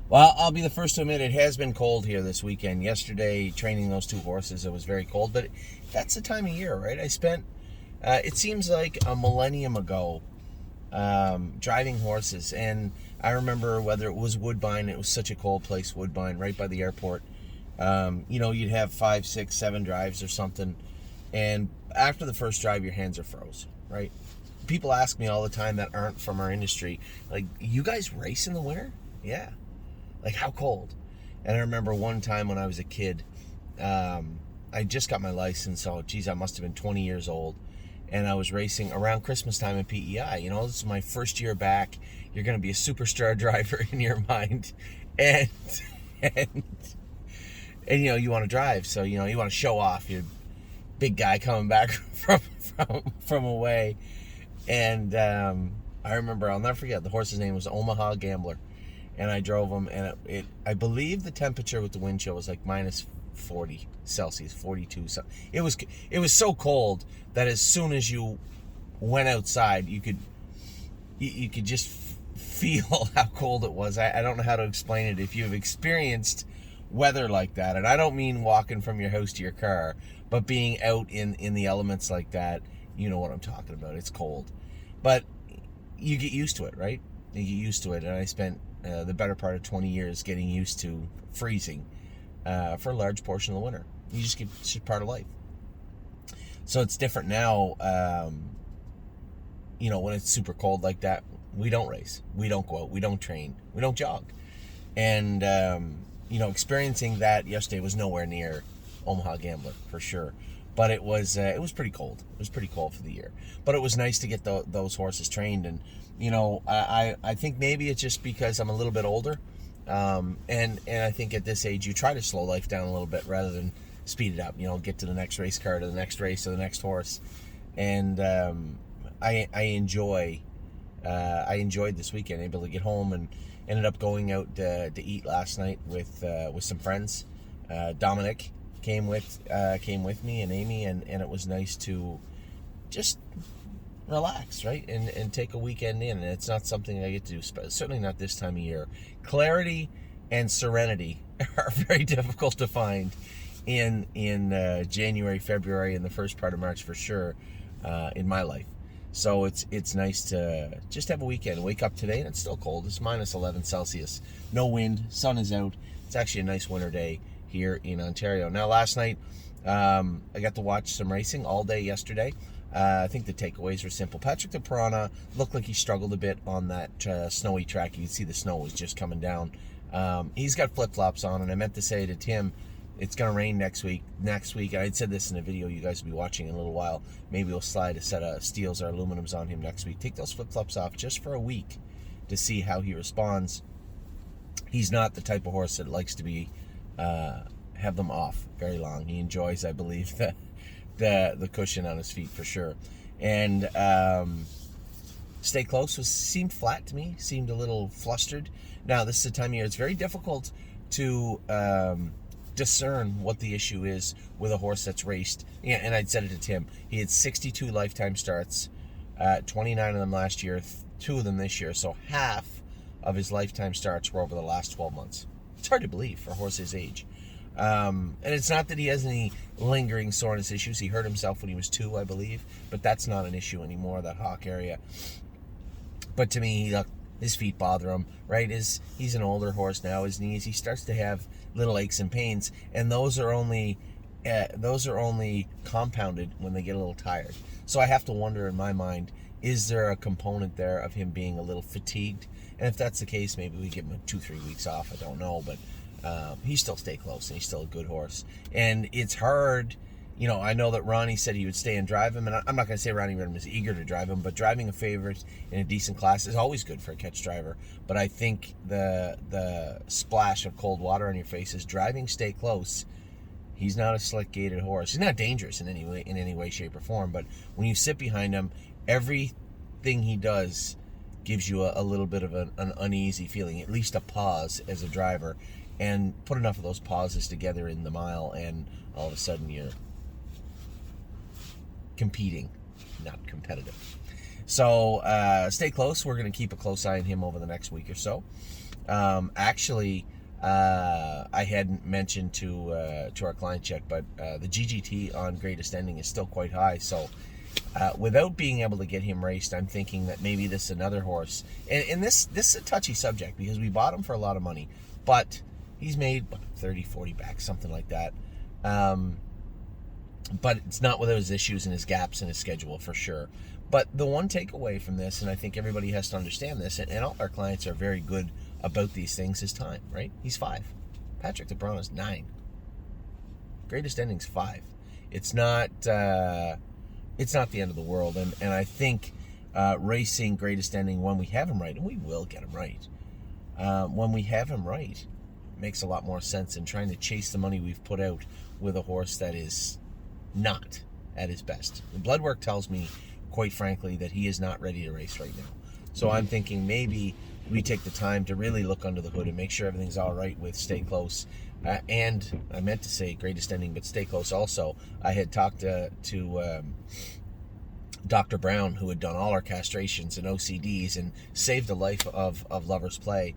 Well, I'll be the first to admit it has been cold here this weekend. Yesterday, training those two horses, it was very cold, but that's the time of year, right? I spent, it seems like a millennium ago, driving horses. And I remember whether it was Woodbine, it was such a cold place, Woodbine, right by the airport. You'd have 5, 6, 7 drives or something. And after the first drive, your hands are froze, right? People ask me all the time that aren't from our industry, like, you guys race in the winter? Yeah. Like, how cold? And I remember one time when I was a kid, I just got my license, so geez, I must have been 20 years old, and I was racing around Christmas time in PEI. This is my first year back. You're going to be a superstar driver in your mind, and and you want to drive, so you want to show off. You're a big guy coming back from away, and I remember, I'll never forget, the horse's name was Omaha Gambler, and I drove him, and I believe the temperature with the wind chill was like minus 40 Celsius, 42. So it was so cold that as soon as you went outside, you could just feel how cold it was. I don't know how to explain it. If you've experienced weather like that, and I don't mean walking from your house to your car, but being out in the elements like that, you know what I'm talking about. It's cold, but you get used to it, right? You get used to it, and I spent the better part of 20 years getting used to freezing for a large portion of the winter. It's just part of life. So it's different now. When it's super cold like that, we don't race, we don't go out, we don't train, we don't jog, and experiencing that yesterday was nowhere near Omaha Gambler for sure. But it was pretty cold. It was pretty cold for the year. But it was nice to get those horses trained. And I think maybe it's just because I'm a little bit older, and I think at this age you try to slow life down a little bit rather than speed it up. Get to the next race car, to the next race, to the next horse. And I enjoyed this weekend, able to get home, and ended up going out to eat last night with some friends. Dominic came with me, and Amy, and it was nice to just relax, right, and take a weekend in. And it's not something I get to do, certainly not this time of year. Clarity and serenity are very difficult to find in January, February, and the first part of March for sure, in my life. So it's nice to just have a weekend. Wake up today and it's still cold. It's minus 11 Celsius. No wind. Sun is out. It's actually a nice winter day here in Ontario. Now, last night, I got to watch some racing all day yesterday. I think the takeaways were simple. Patrick the Piranha looked like he struggled a bit on that snowy track. You could see the snow was just coming down. He's got flip-flops on, and I meant to say to Tim, it's going to rain next week. I'd said this in a video you guys will be watching in a little while. Maybe we'll slide a set of steels or aluminums on him next week. Take those flip-flops off just for a week to see how he responds. He's not the type of horse that likes to be have them off very long. He enjoys, I believe, the cushion on his feet for sure. And Stay Close seemed flat to me, seemed a little flustered. Now, this is the time of year it's very difficult to discern what the issue is with a horse that's raced. Yeah, and I'd said it to Tim. He had 62 lifetime starts, 29 of them last year, 2 of them this year. So half of his lifetime starts were over the last 12 months. It's hard to believe for a horse his age. And it's not that he has any lingering soreness issues. He hurt himself when he was 2, I believe, but that's not an issue anymore, that hock area. But to me, his feet bother him, right? He's an older horse now. His knees, he starts to have little aches and pains, and those are only compounded when they get a little tired. So I have to wonder in my mind, is there a component there of him being a little fatigued? And if that's the case, maybe we give him 2-3 weeks off. I don't know, but he's still Stay Close, and he's still a good horse. And it's hard. I know that Ronnie said he would stay and drive him, and I'm not going to say Ronnie Redham is eager to drive him, but driving a favorite in a decent class is always good for a catch driver. But I think the splash of cold water on your face is driving Stay Close. He's not a slick-gaited horse. He's not dangerous in any way, shape, or form, but when you sit behind him, everything he does gives you a little bit of an uneasy feeling, at least a pause as a driver, and put enough of those pauses together in the mile, and all of a sudden you're competing, not competitive. So Stay Close. We're going to keep a close eye on him over the next week or so. Actually, I hadn't mentioned to our client yet, but the GGT on Greatest Ending is still quite high. So without being able to get him raced, I'm thinking that maybe this is another horse. And this is a touchy subject because we bought him for a lot of money, but he's made 30, 40 back, something like that. But it's not without his issues and his gaps in his schedule for sure. But the one takeaway from this, and I think everybody has to understand this, and all our clients are very good about these things, is time, right? He's 5. Patrick DeBron is 9. Greatest Ending's 5. It's not the end of the world, and I think racing Greatest Ending when we have him right, and we will get him right. When we have him right, makes a lot more sense than trying to chase the money we've put out with a horse that is not at his best. The blood work tells me, quite frankly, that he is not ready to race right now. So I'm thinking maybe we take the time to really look under the hood and make sure everything's all right with Stay Close. And I meant to say Greatest Ending, but Stay Close also. I had talked to Dr. Brown, who had done all our castrations and OCDs and saved the life of Lover's Play,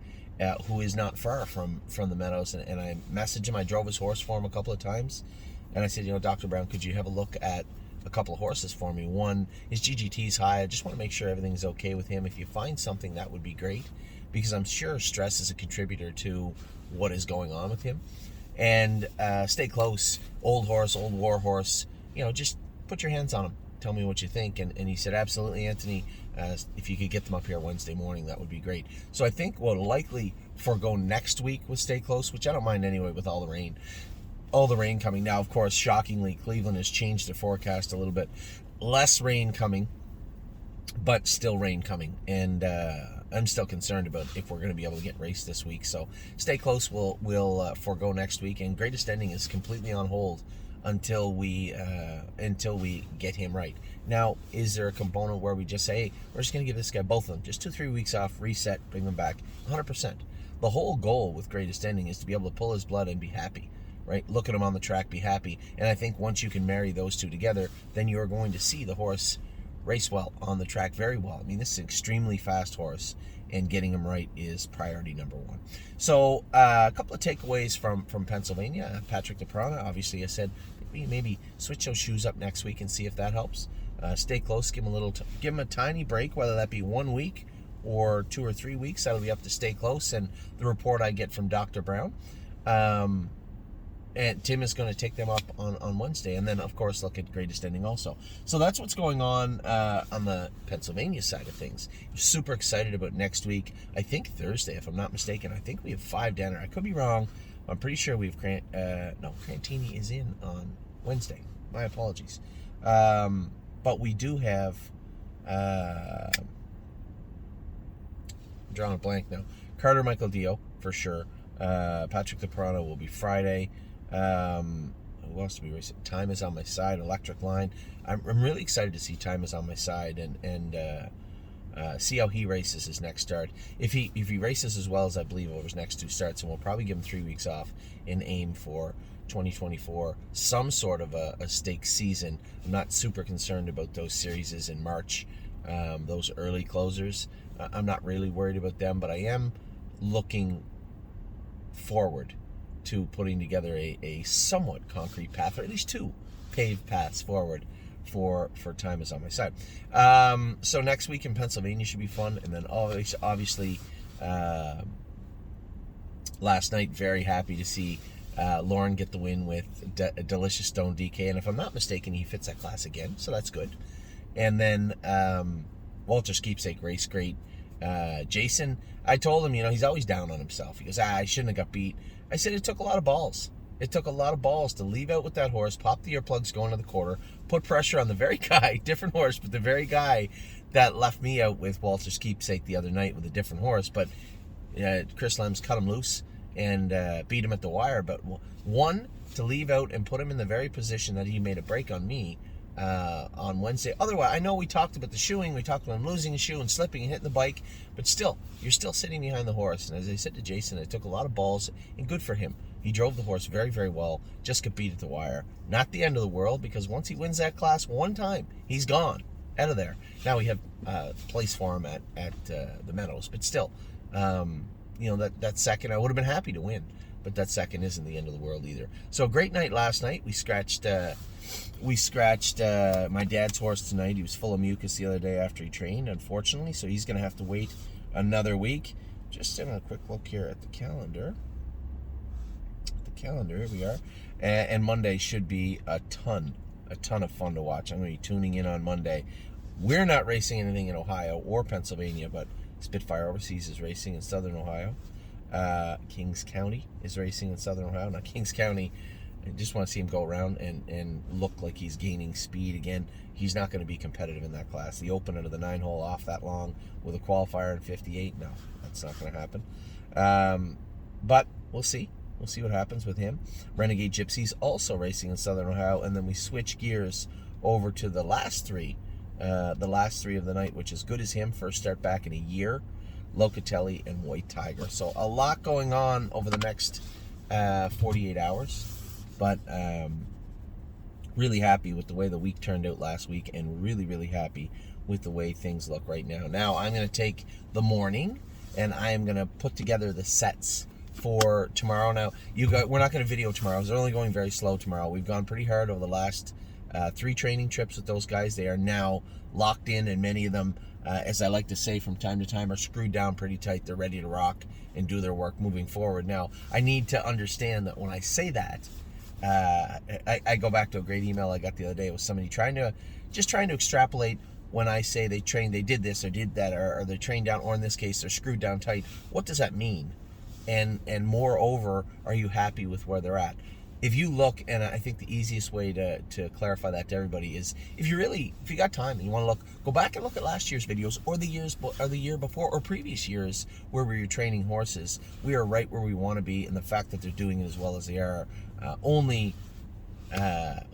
who is not far from the Meadows. And I messaged him. I drove his horse for him a couple of times. And I said, Dr. Brown, could you have a look at a couple of horses for me? One, his GGT's high. I just want to make sure everything's okay with him. If you find something, that would be great, because I'm sure stress is a contributor to what is going on with him. And Stay Close, old horse, old war horse, just put your hands on him. Tell me what you think. And he said, absolutely, Anthony. If you could get them up here Wednesday morning, that would be great. So I think we'll likely forego next week with Stay Close, which I don't mind anyway with all the rain. All the rain coming. Now, of course, shockingly, Cleveland has changed their forecast a little bit. Less rain coming, but still rain coming. And I'm still concerned about if we're going to be able to get raced this week. So Stay Close we'll forego next week. And Greatest Ending is completely on hold until we get him right. Now, is there a component where we just say, hey, we're just going to give this guy, both of them, just 2-3 weeks off, reset, bring them back? 100%. The whole goal with Greatest Ending is to be able to pull his blood and be happy. Right? Look at him on the track, be happy. And I think once you can marry those two together, then you're going to see the horse race well on the track, very well. I mean, this is an extremely fast horse, and getting him right is priority number one. So a couple of takeaways from Pennsylvania. Patrick DePrana, obviously I said maybe switch those shoes up next week and see if that helps. Stay Close, give him a tiny break, whether that be 1 week or 2 or 3 weeks. That'll be up to Stay Close and the report I get from Dr. Brown. And Tim is going to take them up on Wednesday. And then, of course, look at Greatest Ending also. So that's what's going on the Pennsylvania side of things. I'm super excited about next week. I think Thursday, if I'm not mistaken. I think we have 5 down there. I could be wrong. I'm pretty sure we have Crantini is in on Wednesday. My apologies. But we do have... I'm drawing a blank now. Carter Michael Dio, for sure. Patrick DePrana will be Friday. Who else to be racing? Time Is On My Side, Electric Line. I'm really excited to see Time Is On My Side and see how he races his next start. If he races as well as I believe over his next 2 starts, and we'll probably give him 3 weeks off and aim for 2024, some sort of a stakes season. I'm not super concerned about those series in March, those early closers. I'm not really worried about them, but I am looking forward to putting together a somewhat concrete path, or at least 2 paved paths forward for Time Is On My Side. So next week in Pennsylvania should be fun. And then obviously last night, very happy to see Lauren get the win with Delicious Stone DK. And if I'm not mistaken, he fits that class again, so that's good. And then Walter's Keepsake race great. Jason, I told him, he's always down on himself. He goes, I shouldn't have got beat. I said it took a lot of balls. It took a lot of balls to leave out with that horse, pop the earplugs going to the quarter, put pressure on the very guy, different horse, but the very guy that left me out with Walter's Keepsake the other night with a different horse. But Chris Lem's cut him loose and beat him at the wire. But one, to leave out and put him in the very position that he made a break on me on Wednesday. Otherwise, I know we talked about the shoeing, we talked about him losing his shoe and slipping and hitting the bike, but still, you're still sitting behind the horse. And as I said to Jason, it took a lot of balls, and good for him. He drove the horse very, very well, just got beat at the wire. Not the end of the world, because once he wins that class one time, he's gone out of there. Now we have place for him at the Meadows, but still, that second, I would have been happy to win, but that second isn't the end of the world either. So a great night last night. We scratched my dad's horse tonight. He was full of mucus the other day after he trained, unfortunately, so he's going to have to wait another week. Just in a quick look here at the calendar. Here we are. And Monday should be a ton of fun to watch. I'm going to be tuning in on Monday. We're not racing anything in Ohio or Pennsylvania, but Spitfire Overseas is racing in Southern Ohio. Kings County is racing in Southern Ohio. Now, Kings County, I just want to see him go around and look like he's gaining speed again. He's not going to be competitive in that class. The opener of the 9-hole off that long with a qualifier in 58, no, that's not going to happen. But we'll see. We'll see what happens with him. Renegade Gypsy's also racing in Southern Ohio, and then we switch gears over to the last three of the night, which is Good As Him, first start back in a year, Locatelli, and White Tiger. So a lot going on over the next 48 hours, but really happy with the way the week turned out last week, and really, really happy with the way things look right now. Now I'm going to take the morning, and I am going to put together the sets for tomorrow. Now, we're not going to video tomorrow. We're only going very slow tomorrow. We've gone pretty hard over the last 3 training trips with those guys. They are now locked in, and many of them, as I like to say from time to time, are screwed down pretty tight. They're ready to rock and do their work moving forward. Now, I need to understand that when I say that, I go back to a great email I got the other day with somebody trying to extrapolate. When I say they did this or did that, or they're trained down, or in this case, they're screwed down tight, what does that mean? And moreover, are you happy with where they're at? If you look, and I think the easiest way to clarify that to everybody is, if you got time and you want to go back and look at last year's videos, or the year before, or previous years where we were training horses. We are right where we want to be, and the fact that they're doing it as well as they are only I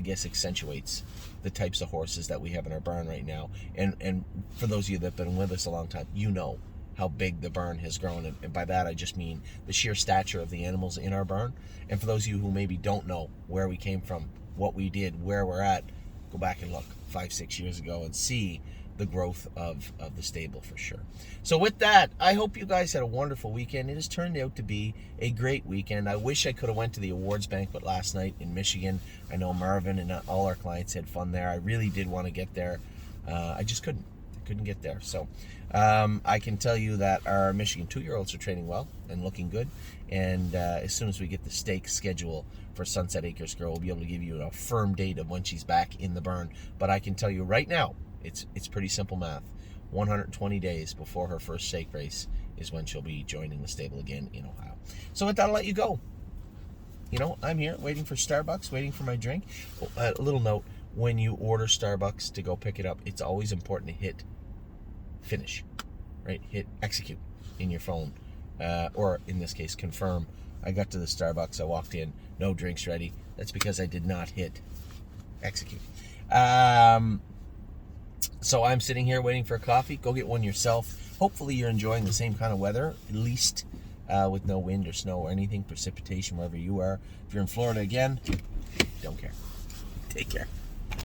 guess accentuates the types of horses that we have in our barn right now. And for those of you that have been with us a long time, you know how big the barn has grown, and by that I just mean the sheer stature of the animals in our barn. And for those of you who maybe don't know where we came from, what we did, where we're at, go back and look 5-6 years ago and see the growth of the stable for sure. So with that, I hope you guys had a wonderful weekend. It has turned out to be a great weekend. I wish I could have went to the awards banquet last night in Michigan. I know Marvin and all our clients had fun there. I really did want to get there. I just couldn't get there. So I can tell you that our Michigan 2-year-olds are training well and looking good. And as soon as we get the stake schedule for Sunset Acres Girl, we'll be able to give you a firm date of when she's back in the barn. But I can tell you right now, it's pretty simple math. 120 days before her first stake race is when she'll be joining the stable again in Ohio. So with that, I'll let you go. I'm here waiting for Starbucks, waiting for my drink. A little note, when you order Starbucks to go pick it up, it's always important to hit finish, right? Hit execute in your phone, or in this case, confirm. I got to the Starbucks, I walked in, no drinks ready. That's because I did not hit execute. So I'm sitting here waiting for a coffee. Go get one yourself. Hopefully you're enjoying the same kind of weather, at least with no wind or snow or anything, precipitation wherever you are. If you're in Florida again, don't care. Take care.